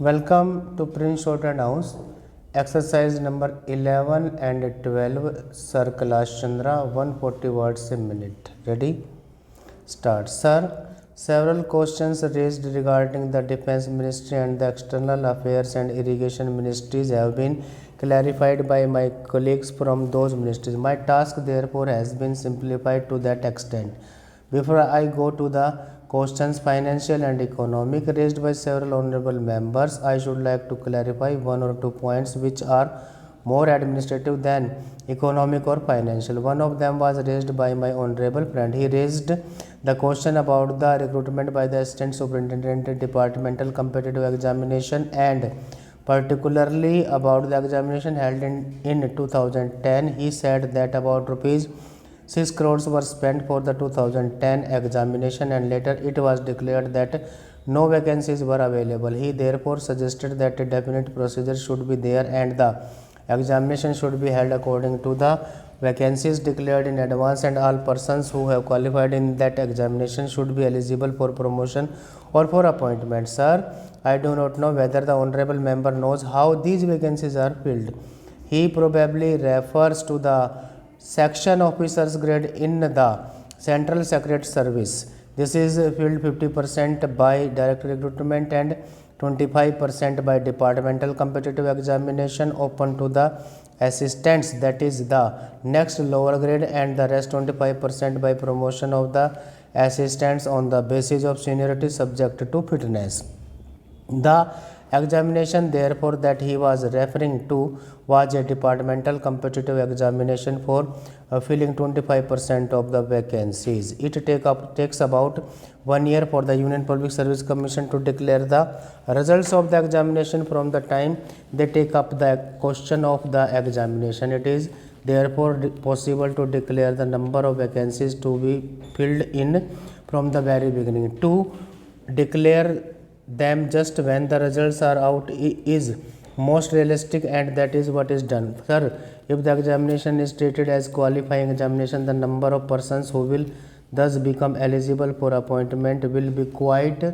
Welcome to Prince Shortened House. Exercise number 11 and 12. Sir Kailash Chandra, 140 words a minute. Ready? Start. Sir, several questions raised regarding the Defense Ministry and the External Affairs and Irrigation Ministries have been clarified by my colleagues from those ministries. My task, therefore, has been simplified to that extent. Before I go to the questions financial and economic raised by several honorable members, I should like to clarify one or two points which are more administrative than economic or financial. One of them was raised by my honorable friend. He raised the question about the recruitment by the Assistant Superintendent Departmental Competitive Examination and particularly about the examination held in 2010. He said that about rupees 6 crores were spent for the 2010 examination and later it was declared that no vacancies were available. He therefore suggested that a definite procedure should be there and the examination should be held according to the vacancies declared in advance, and all persons who have qualified in that examination should be eligible for promotion or for appointment. Sir, I do not know whether the honorable member knows how these vacancies are filled. He probably refers to the section officers grade in the Central Secret Service. This is filled 50% by direct recruitment and 25% by departmental competitive examination open to the assistants, that is the next lower grade, and the rest 25% by promotion of the assistants on the basis of seniority subject to fitness. The examination therefore that he was referring to was a departmental competitive examination for filling 25% of the vacancies. It takes about 1 year for the Union Public Service Commission to declare the results of the examination from the time they take up the question of the examination. It is therefore possible to declare the number of vacancies to be filled in from the very beginning. To declare them just when the results are out is most realistic, and that is what is done. Sir, if the examination is treated as qualifying examination, the number of persons who will thus become eligible for appointment will be quite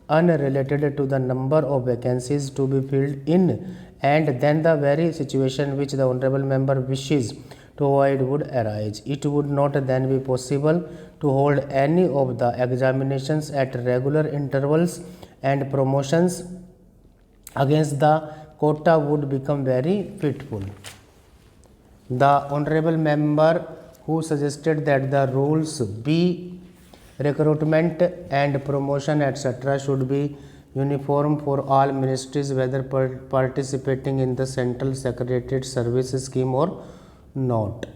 unrelated to the number of vacancies to be filled in, and then the very situation which the honorable member wishes to avoid would arise. It would not then be possible to hold any of the examinations at regular intervals, and promotions against the quota would become very fitful. The honorable member who suggested that the rules be recruitment and promotion etc. should be uniform for all ministries whether participating in the Central Secretariat Service scheme or not.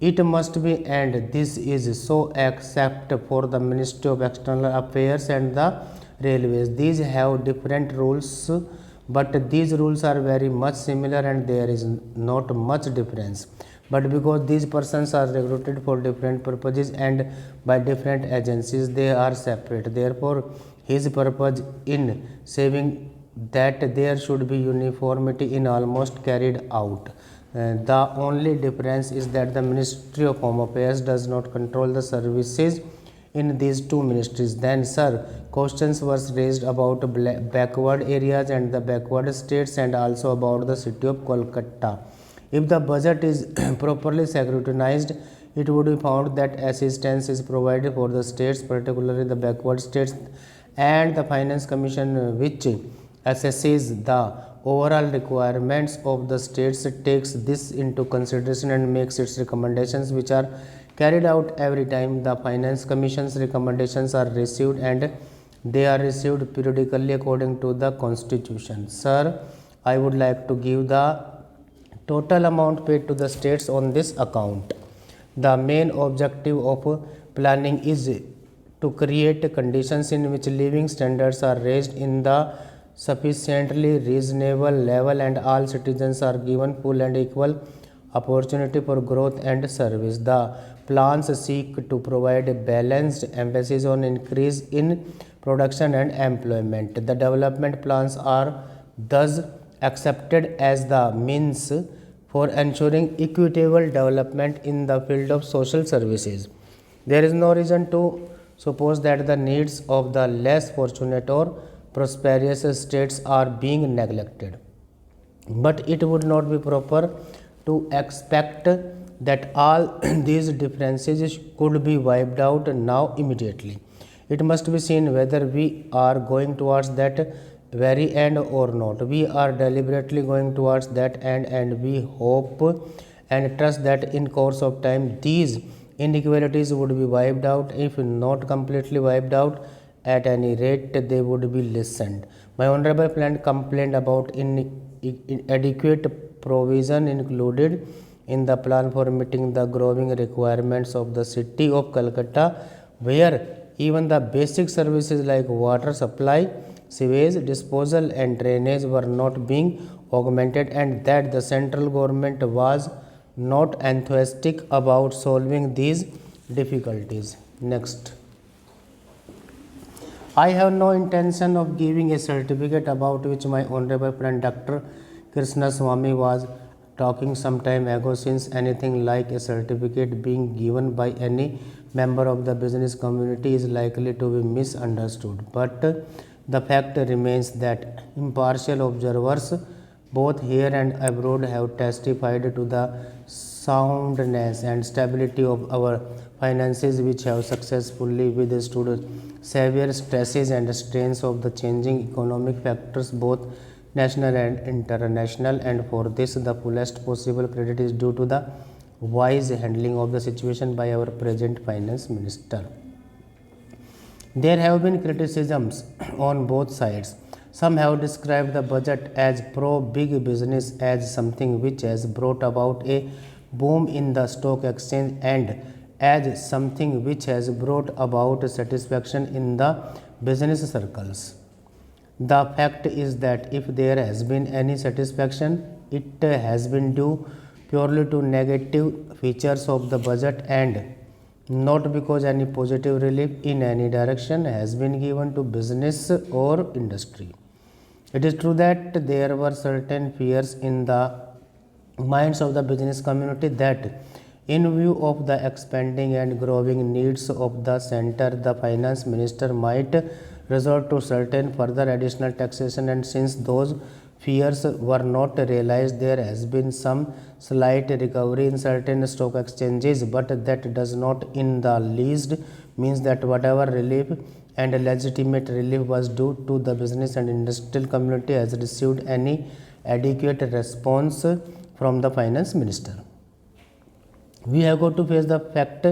It must be, and this is so except for the Ministry of External Affairs and the Railways. These have different rules, but these rules are very much similar and there is not much difference. But because these persons are recruited for different purposes and by different agencies, they are separate. Therefore, his purpose in saying that there should be uniformity in almost carried out. The only difference is that the Ministry of Home Affairs does not control the services in these two ministries. Then, sir, questions were raised about backward areas and the backward states and also about the city of Kolkata. If the budget is properly scrutinized, it would be found that assistance is provided for the states, particularly the backward states, and the Finance Commission, which assesses the overall requirements of the states, takes this into consideration and makes its recommendations, which are carried out every time the Finance Commission's recommendations are received, and they are received periodically according to the Constitution. Sir, I would like to give the total amount paid to the states on this account. The main objective of planning is to create conditions in which living standards are raised in the sufficiently reasonable level and all citizens are given full and equal opportunity for growth and service. The plans seek to provide a balanced emphasis on increase in production and employment. The development plans are thus accepted as the means for ensuring equitable development in the field of social services. There is no reason to suppose that the needs of the less fortunate or prosperous states are being neglected. But it would not be proper to expect that all these differences could be wiped out now immediately. It must be seen whether we are going towards that very end or not. We are deliberately going towards that end, and we hope and trust that in course of time these inequalities would be wiped out. If not completely wiped out, at any rate they would be lessened. My honorable friend complained about inadequate provision included in the plan for meeting the growing requirements of the city of Calcutta, where even the basic services like water supply, sewage disposal and drainage were not being augmented, and that the central government was not enthusiastic about solving these difficulties. Next. I have no intention of giving a certificate about which my honorable friend Dr. Krishna Swami was talking some time ago, since anything like a certificate being given by any member of the business community is likely to be misunderstood. But the fact remains that impartial observers both here and abroad have testified to the soundness and stability of our finances, which have successfully withstood severe stresses and strains of the changing economic factors, both national and international, and for this the fullest possible credit is due to the wise handling of the situation by our present finance minister. There have been criticisms on both sides. Some have described the budget as pro-big business, as something which has brought about a boom in the stock exchange, and as something which has brought about satisfaction in the business circles. The fact is that if there has been any satisfaction, it has been due purely to negative features of the budget, and not because any positive relief in any direction has been given to business or industry. It is true that there were certain fears in the minds of the business community that, in view of the expanding and growing needs of the center, the finance minister might resort to certain further additional taxation, and since those fears were not realized, there has been some slight recovery in certain stock exchanges, but that does not in the least means that whatever relief and legitimate relief was due to the business and industrial community has received any adequate response from the finance minister. We have got to face the fact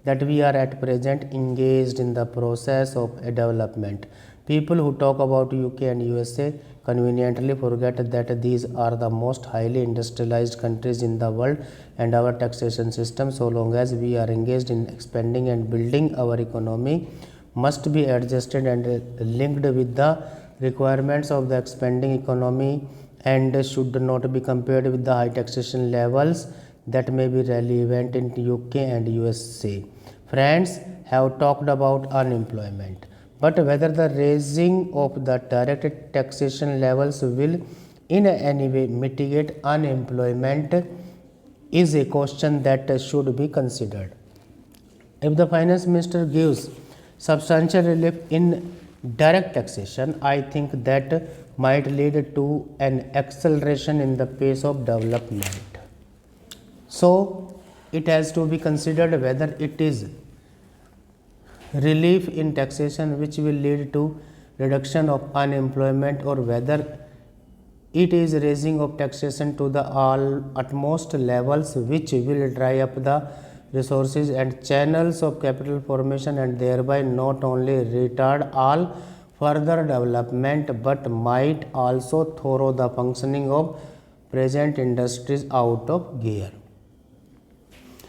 that we are at present engaged in the process of a development. People who talk about UK and USA conveniently forget that these are the most highly industrialized countries in the world, and our taxation system, so long as we are engaged in expanding and building our economy, must be adjusted and linked with the requirements of the expanding economy, and should not be compared with the high taxation levels that may be relevant in UK and USA. Friends have talked about unemployment, but whether the raising of the direct taxation levels will in any way mitigate unemployment is a question that should be considered. If the finance minister gives substantial relief in direct taxation, I think that might lead to an acceleration in the pace of development. So, it has to be considered whether it is relief in taxation which will lead to reduction of unemployment, or whether it is raising of taxation to the utmost levels which will dry up the resources and channels of capital formation, and thereby not only retard all further development but might also throw the functioning of present industries out of gear.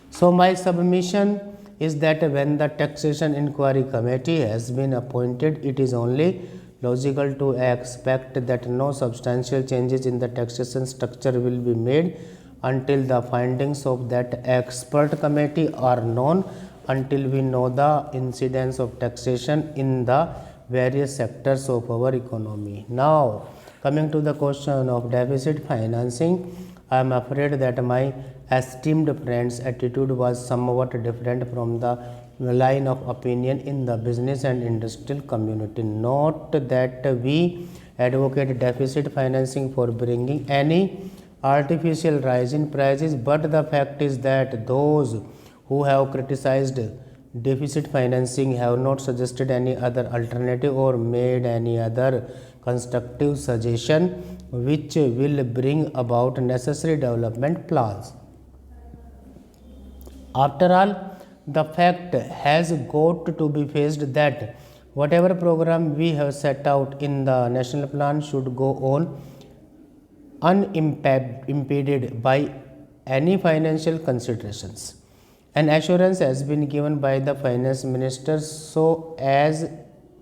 So my submission is that when the taxation inquiry committee has been appointed, it is only logical to expect that no substantial changes in the taxation structure will be made until the findings of that expert committee are known, until we know the incidence of taxation in the various sectors of our economy. Now, coming to the question of deficit financing, I am afraid that my esteemed friend's attitude was somewhat different from the line of opinion in the business and industrial community. Note that we advocate deficit financing for bringing any artificial rise in prices, but the fact is that those who have criticized deficit financing have not suggested any other alternative or made any other constructive suggestion which will bring about necessary development plans. After all, the fact has got to be faced that whatever program we have set out in the national plan should go on unimpeded by any financial considerations. An assurance has been given by the finance minister so as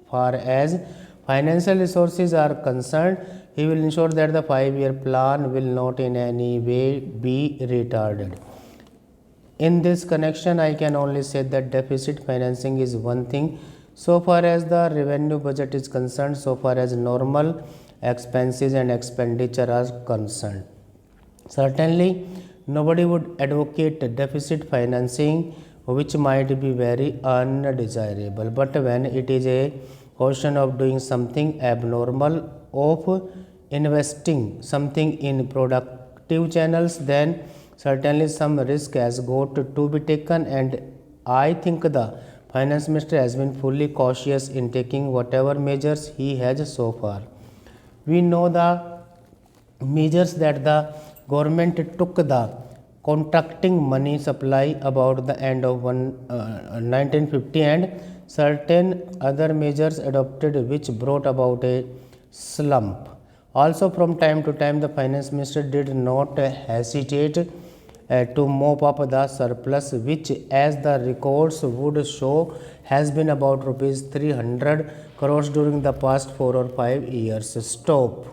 far as financial resources are concerned, he will ensure that the 5-year plan will not in any way be retarded. In this connection, I can only say that deficit financing is one thing so far as the revenue budget is concerned, so far as normal expenses and expenditure are concerned. Certainly, nobody would advocate deficit financing, which might be very undesirable. But when it is a question of doing something abnormal, of investing something in productive channels, then certainly some risk has got to be taken, and I think the finance minister has been fully cautious in taking whatever measures he has so far. We know the measures that the government took the contracting money supply about the end of 1950 and certain other measures adopted which brought about a slump. Also, from time to time, the finance minister did not hesitate to mop up the surplus, which, as the records would show, has been about rupees 300 crores during the past 4 or 5 years. Stop.